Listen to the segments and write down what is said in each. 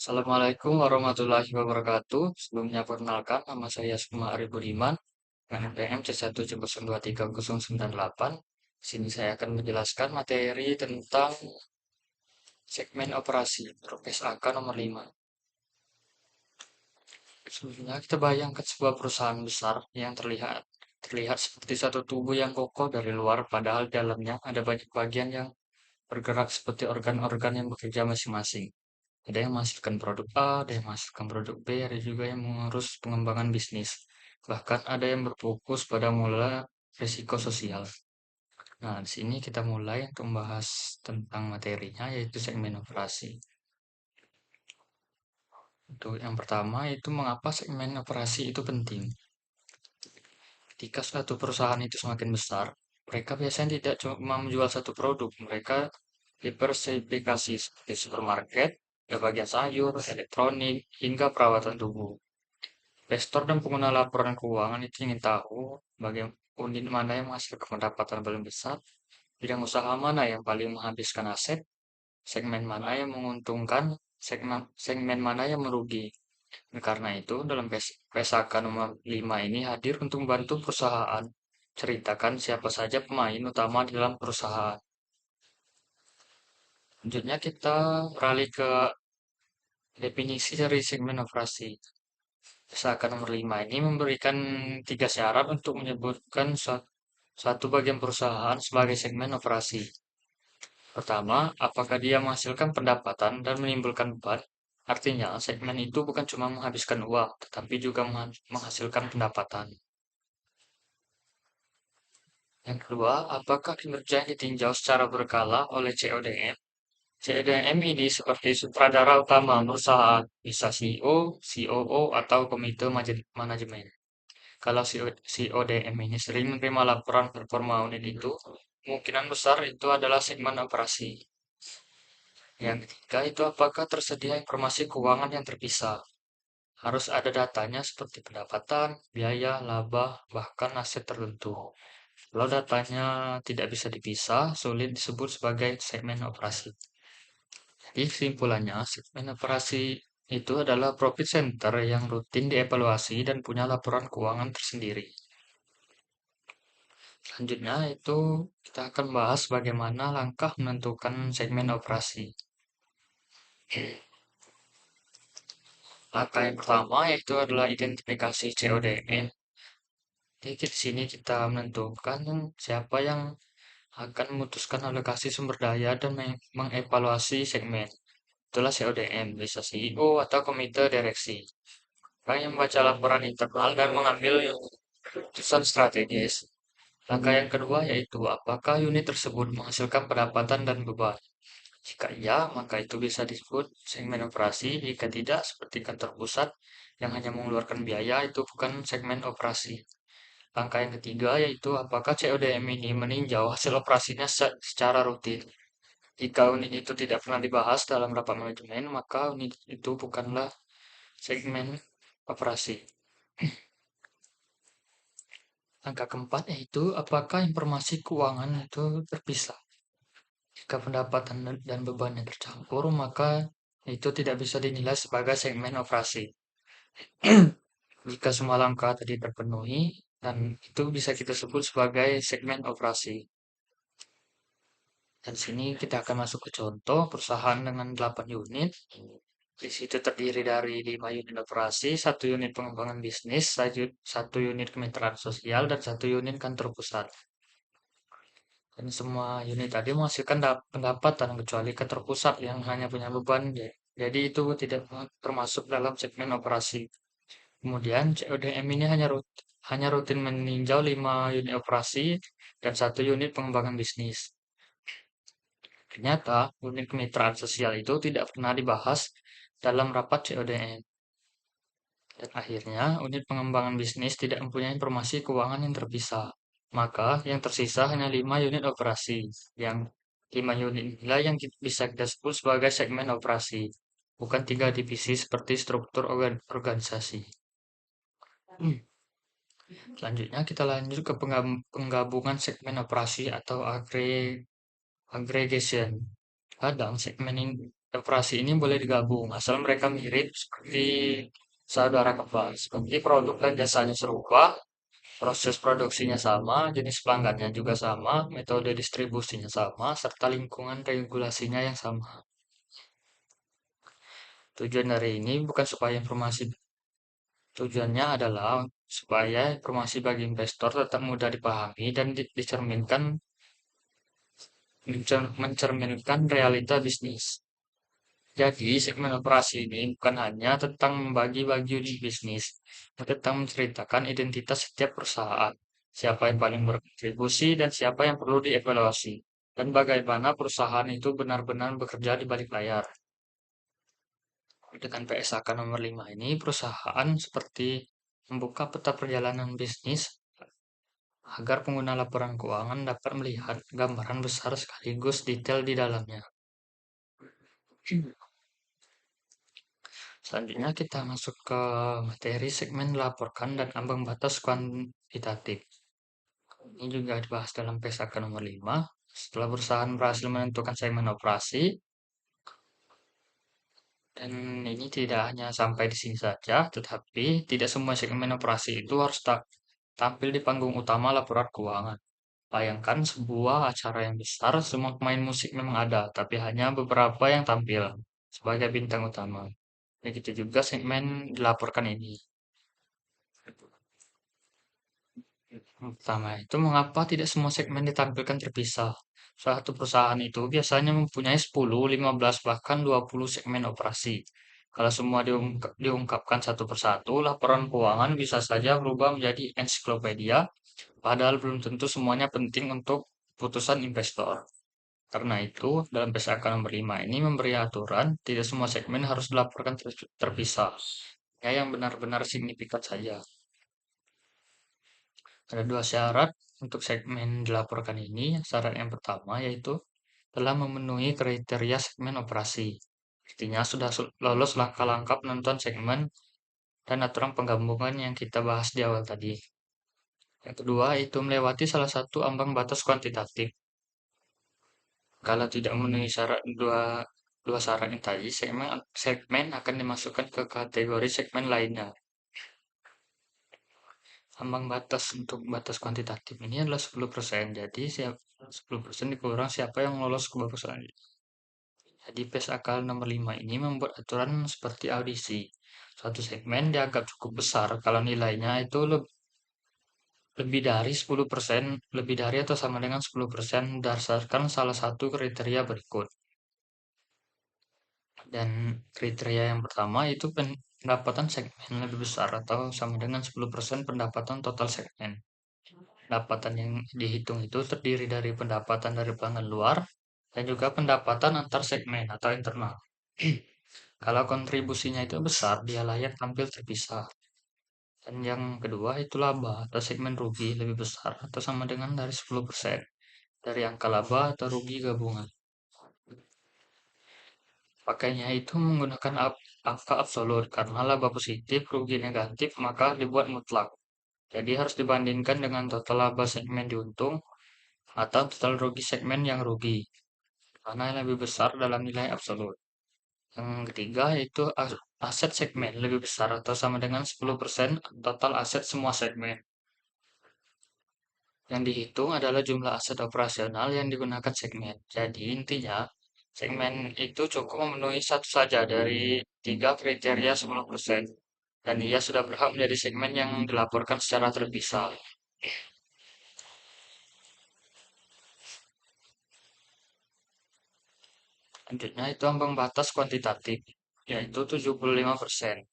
Assalamualaikum warahmatullahi wabarakatuh. Sebelumnya perkenalkan, nama saya Sukma Arif Budiman, NPM C171230098. Di sini saya akan menjelaskan materi tentang segmen operasi, Progres AK nomor 5. Sebelumnya kita bayangkan sebuah perusahaan besar yang terlihat seperti satu tubuh yang kokoh dari luar, padahal di dalamnya ada banyak bagian yang bergerak seperti organ-organ yang bekerja masing-masing. Ada yang menghasilkan produk A, ada yang menghasilkan produk B, ada juga yang mengurus pengembangan bisnis. Bahkan ada yang berfokus pada mulai risiko sosial. Nah, di sini kita mulai untuk membahas tentang materinya, yaitu segmen operasi. Untuk yang pertama, itu mengapa segmen operasi itu penting. Ketika suatu perusahaan itu semakin besar, mereka biasanya tidak cuma menjual satu produk, mereka diversifikasi seperti supermarket, ke bagian sayur, elektronik, hingga perawatan tubuh. Investor dan pengguna laporan keuangan itu ingin tahu bagaimana unit mana yang menghasilkan pendapatan paling besar, bidang usaha mana yang paling menghabiskan aset, segmen mana yang menguntungkan, segmen mana yang merugi. Dan karena itu, dalam PSAK nomor 5 ini hadir untuk membantu perusahaan. Ceritakan siapa saja pemain utama di dalam perusahaan. Selanjutnya kita beralih ke definisi dari segmen operasi. Misalkan nomor 5 ini memberikan 3 syarat untuk menyebutkan suatu bagian perusahaan sebagai segmen operasi. Pertama, apakah dia menghasilkan pendapatan dan menimbulkan beban? Artinya, segmen itu bukan cuma menghabiskan uang, tetapi juga menghasilkan pendapatan. Yang kedua, apakah kinerja yang ditinjau secara berkala oleh CODM? CODM ini seperti sutradara utama perusahaan, bisa CEO, COO, atau komite manajemen. Kalau CODM ini sering menerima laporan performa unit itu, kemungkinan besar itu adalah segmen operasi. Yang ketiga itu apakah tersedia informasi keuangan yang terpisah. Harus ada datanya seperti pendapatan, biaya, laba, bahkan aset tertentu. Kalau datanya tidak bisa dipisah, sulit disebut sebagai segmen operasi. Jadi kesimpulannya, segmen operasi itu adalah profit center yang rutin dievaluasi dan punya laporan keuangan tersendiri. Selanjutnya itu kita akan bahas bagaimana langkah menentukan segmen operasi. Langkah yang pertama yaitu adalah identifikasi CODM. Jadi di sini kita menentukan siapa yang akan memutuskan alokasi sumber daya dan mengevaluasi segmen. Itulah CODM, bisa CEO atau komite direksi. Orang yang membaca laporan internal dan mengambil keputusan strategis. Langkah yang kedua yaitu apakah unit tersebut menghasilkan pendapatan dan beban. Jika iya, maka itu bisa disebut segmen operasi. Jika tidak, seperti kantor pusat yang hanya mengeluarkan biaya, itu bukan segmen operasi. Langkah yang ketiga yaitu apakah CODM ini meninjau hasil operasinya secara rutin. Jika unit itu tidak pernah dibahas dalam rapat manajemen, maka unit itu bukanlah segmen operasi. Langkah keempat yaitu apakah informasi keuangan itu terpisah. Jika pendapatan dan bebannya tercampur, maka itu tidak bisa dinilai sebagai segmen operasi. Jika semua langkah tadi terpenuhi, dan itu bisa kita sebut sebagai segmen operasi. Dan sini kita akan masuk ke contoh perusahaan dengan 8 unit. Di situ terdiri dari 5 unit operasi, 1 unit pengembangan bisnis, 1 unit kemitraan sosial, dan 1 unit kantor pusat. Dan semua unit tadi menghasilkan pendapatan kecuali kantor pusat yang hanya punya beban. Jadi itu tidak termasuk dalam segmen operasi. Kemudian CODM ini hanya rutin meninjau 5 unit operasi dan 1 unit pengembangan bisnis. Ternyata unit kemitraan sosial itu tidak pernah dibahas dalam rapat CODM. Dan akhirnya unit pengembangan bisnis tidak mempunyai informasi keuangan yang terpisah. Maka yang tersisa hanya 5 unit operasi. Yang 5 unit inilah yang bisa kita sebut sebagai segmen operasi. Bukan 3 divisi seperti struktur organisasi. Selanjutnya kita lanjut ke penggabungan segmen operasi atau aggregation. Kadang segmen operasi ini boleh digabung, asal mereka mirip seperti saudara kembar. Seperti produk dan jasanya serupa, proses produksinya sama, jenis pelanggannya juga sama, metode distribusinya sama, serta lingkungan regulasinya yang sama. Tujuan dari ini bukan supaya informasi Tujuannya adalah supaya informasi bagi investor tetap mudah dipahami dan mencerminkan realita bisnis. Jadi, segmen operasi ini bukan hanya tentang membagi-bagi unit bisnis, tapi tentang menceritakan identitas setiap perusahaan, siapa yang paling berkontribusi dan siapa yang perlu dievaluasi, dan bagaimana perusahaan itu benar-benar bekerja di balik layar. Dengan PSAK nomor 5 ini, perusahaan seperti membuka peta perjalanan bisnis agar pengguna laporan keuangan dapat melihat gambaran besar sekaligus detail di dalamnya. Selanjutnya kita masuk ke materi segmen laporkan dan ambang batas kuantitatif. Ini juga dibahas dalam PSAK nomor 5. Setelah perusahaan berhasil menentukan segmen operasi, dan ini tidak hanya sampai di sini saja, tetapi tidak semua segmen operasi itu harus tampil di panggung utama laporan keuangan. Bayangkan sebuah acara yang besar, semua pemain musik memang ada, tapi hanya beberapa yang tampil sebagai bintang utama. Begitu juga segmen dilaporkan ini. Pertama itu mengapa tidak semua segmen ditampilkan terpisah? Suatu perusahaan itu biasanya mempunyai 10, 15, bahkan 20 segmen operasi. Kalau semua diungkapkan satu persatu, laporan keuangan bisa saja berubah menjadi ensiklopedia, padahal belum tentu semuanya penting untuk putusan investor. Karena itu, dalam PSAK nomor 5 ini memberi aturan, tidak semua segmen harus dilaporkan terpisah. Ya, yang benar-benar signifikan saja. Ada dua syarat untuk segmen dilaporkan ini. Syarat yang pertama yaitu telah memenuhi kriteria segmen operasi. Artinya sudah lolos langkah-langkah penentuan segmen dan aturan penggabungan yang kita bahas di awal tadi. Yang kedua itu melewati salah satu ambang batas kuantitatif. Kalau tidak memenuhi syarat dua syarat ini tadi, segmen akan dimasukkan ke kategori segmen lainnya. Ambang batas untuk batas kuantitatif ini adalah 10%. Jadi 10% dikurang siapa yang lolos ke babak selanjutnya. Jadi PSAK nomor 5 ini membuat aturan seperti audisi. Suatu segmen dianggap cukup besar kalau nilainya itu lebih dari 10%, lebih dari atau sama dengan 10% berdasarkan salah satu kriteria berikut. Dan kriteria yang pertama itu pendapatan segmen lebih besar atau sama dengan 10% pendapatan total segmen. Pendapatan yang dihitung itu terdiri dari pendapatan dari pelanggan luar dan juga pendapatan antar segmen atau internal. Kalau kontribusinya itu besar, dia layak tampil terpisah. Dan yang kedua itu laba atau segmen rugi lebih besar atau sama dengan dari 10% dari angka laba atau rugi gabungan. Pakainya itu menggunakan angka absolut karena laba positif, rugi negatif, maka dibuat mutlak. Jadi harus dibandingkan dengan total laba segmen diuntung atau total rugi segmen yang rugi. Mana yang lebih besar dalam nilai absolut. Yang ketiga yaitu aset segmen lebih besar atau sama dengan 10% total aset semua segmen. Yang dihitung adalah jumlah aset operasional yang digunakan segmen. Jadi intinya, segmen itu cukup memenuhi satu saja dari tiga kriteria 10%. Dan ia sudah berhak menjadi segmen yang dilaporkan secara terpisah. Selanjutnya itu ambang batas kuantitatif, yaitu 75%.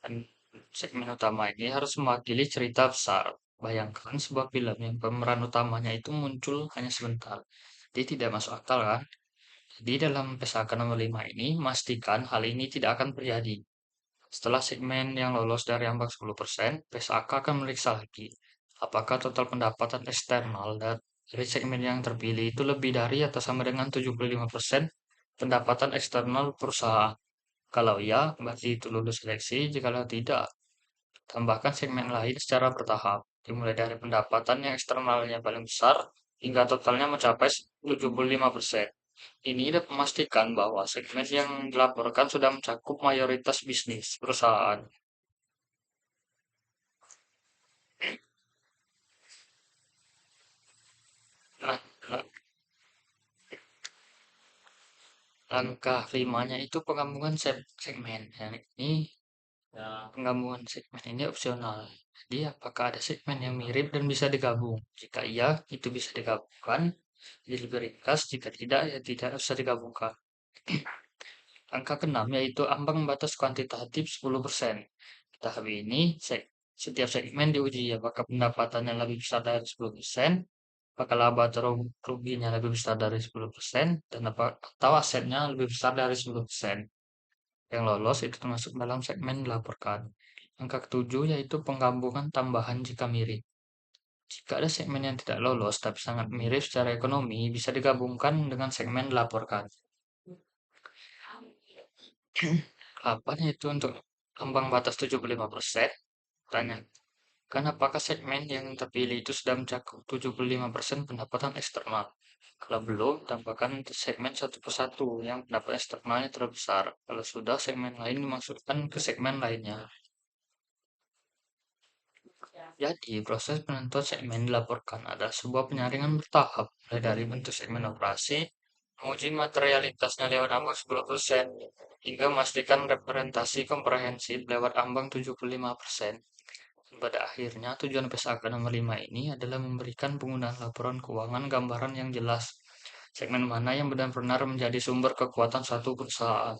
Dan segmen utama ini harus mewakili cerita besar. Bayangkan sebuah film yang pemeran utamanya itu muncul hanya sebentar. Jadi tidak masuk akal kan? Jadi dalam PSAK nomor 5 ini, memastikan hal ini tidak akan terjadi. Setelah segmen yang lolos dari ambang 10%, PSAK akan meriksa lagi. Apakah total pendapatan eksternal dari segmen yang terpilih itu lebih dari atau sama dengan 75% pendapatan eksternal perusahaan. Kalau iya, berarti itu lulus seleksi. Jikalau tidak, tambahkan segmen lain secara bertahap. Dimulai dari pendapatan yang eksternalnya paling besar hingga totalnya mencapai 75%. Ini dapat memastikan bahwa segmen yang dilaporkan sudah mencakup mayoritas bisnis perusahaan. Nah, nah, langkah limanya itu penggabungan segmen. Yang ini penggabungan segmen ini opsional. Jadi apakah ada segmen yang mirip dan bisa digabung? Jika iya, itu bisa digabungkan. Jadi lebih ringkas. Jika tidak, ya tidak bisa digabungkan. Angka keenam yaitu ambang batas kuantitatif 10%. Tahap ini, setiap segmen diuji apakah pendapatannya lebih besar dari 10%, apakah laba atau ruginya lebih besar dari 10%, dan atau asetnya lebih besar dari 10%. Yang lolos itu termasuk dalam segmen dilaporkan. Angka ketujuh yaitu penggabungan tambahan jika mirip. Jika ada segmen yang tidak lolos tapi sangat mirip secara ekonomi, bisa digabungkan dengan segmen dilaporkan. 8 yaitu untuk ambang batas 75%. Tanya, kan apakah segmen yang terpilih itu sudah mencakup 75% pendapatan eksternal? Kalau belum, tambahkan segmen satu persatu yang pendapatan eksternalnya terbesar. Kalau sudah, segmen lain dimasukkan ke segmen lainnya. Jadi, proses penentuan segmen dilaporkan adalah sebuah penyaringan bertahap, mulai dari bentuk segmen operasi, menguji materialitasnya lewat ambang 10%, hingga memastikan representasi komprehensif lewat ambang 75%. Pada akhirnya, tujuan PSAK nomor 5 ini adalah memberikan penggunaan laporan keuangan gambaran yang jelas, segmen mana yang benar-benar menjadi sumber kekuatan suatu perusahaan.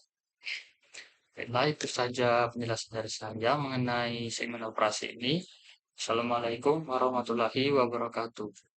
Baiklah, itu saja penjelasan dari saya mengenai segmen operasi ini. Assalamualaikum warahmatullahi wabarakatuh.